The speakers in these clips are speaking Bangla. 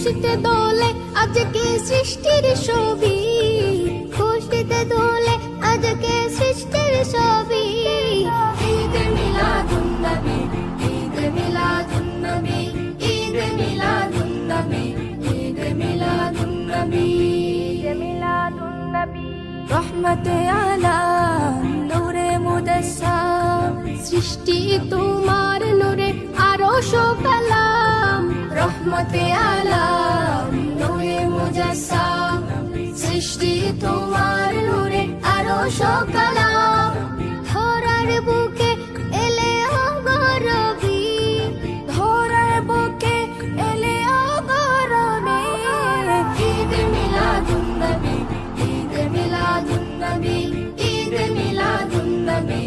খুশিতে দোলে আজকে সৃষ্টির ছবি, খুশিতে দোলে আজকে সৃষ্টির ছবি। ঈদ মিলাদুন নবী, ঈদ মিলাদুন নবী, ঈদ মিলাদুন নবী, ঈদ মিলাদুন নবী, ঈদ মিলাদুন নবী। রহমতে আলাম নূরে মুদাসসাম, সৃষ্টি তোমার নূরে আরশ ও কালাম। রহমতে আলাম নূরে মুজাসসাম, সৃষ্টি তোমার নূরে আরশ ও কালাম। ধরার বুকে এলে অগরবী, ধরার বুকে এলে অগরবী। ঈদ মিলাদুন নবী, ঈদ মিলাদুন নবী, ঈদ মিলাদুন নবী,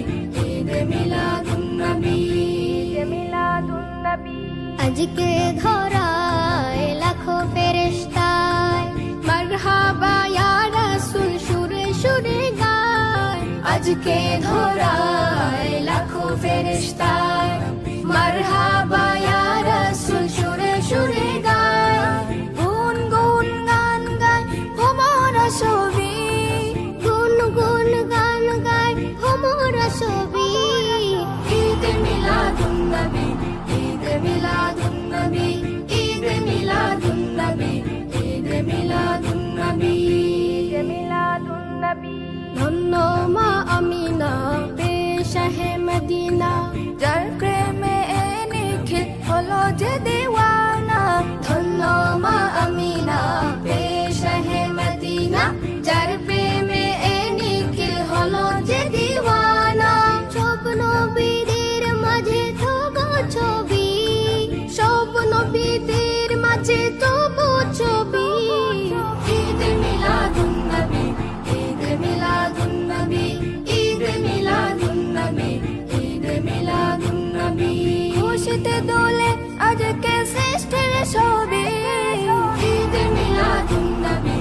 ঈদ মিলাদুন নবী, ঈদ মিলাদুন নবী। আজকে ধরায় লাখো ফেরেশতায় মারহাবা ইয়া রাসূল সুরে সুরে গায়। আজকে ধরায় লাখো ফেরেশতায় মারহাবা ইয়া রাসূল সুরে সুরে গায়। গুন গুন গান গায় তোমারা ছবি, গুন গুন গান গায় তোমারা ছবি। ঈদ মিলাদুন নবী, ঈদ মিলাদুন নবী, ঈদ মিলাদুন নবী, ঈদ মিলাদুন নবী, ঈদ মিলাদুন নবী। ধন্য মা আমিনা পেশাহে মদিনা, যার প্রেমে নিখিল হলো যে দিওয়ানা। ধন্য মা আমিনা পেশাহে মদিনা, যার প্রেমে নিখিল হলো যে দিওয়ানা। সব নবীদের মাঝে তবু ছবি, সব নবীদের মাঝে তবু ছবি। ঈদ মিলাদুন নবী, ঈদ মিলাদুন নবী, ঈদ মিলাদুন নবী, ঈদ মিলাদুন নবী। খুশিতে দোলে আজকে সৃষ্টির ছবি। ঈদ মিলাদুন নবী,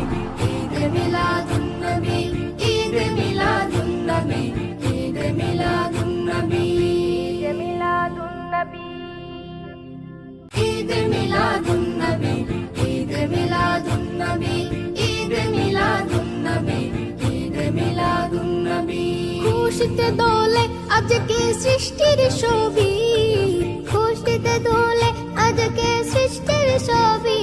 ঈদ মিলাদুন নবী, ঈদ মিলাদুন নবী, ঈদ মিলাদুন নবী, ঈদ মিলাদুন নবী, ঈদ মিলাদুন নবী, ঈদ মিলাদুন নবী, ঈদ মিলাদুন নবী, ঈদ মিলাদুন নবী। খুশিতে দোলে আজকে সৃষ্টির ছবি, খুশিতে দোলে আজকে সৃষ্টির ছবি।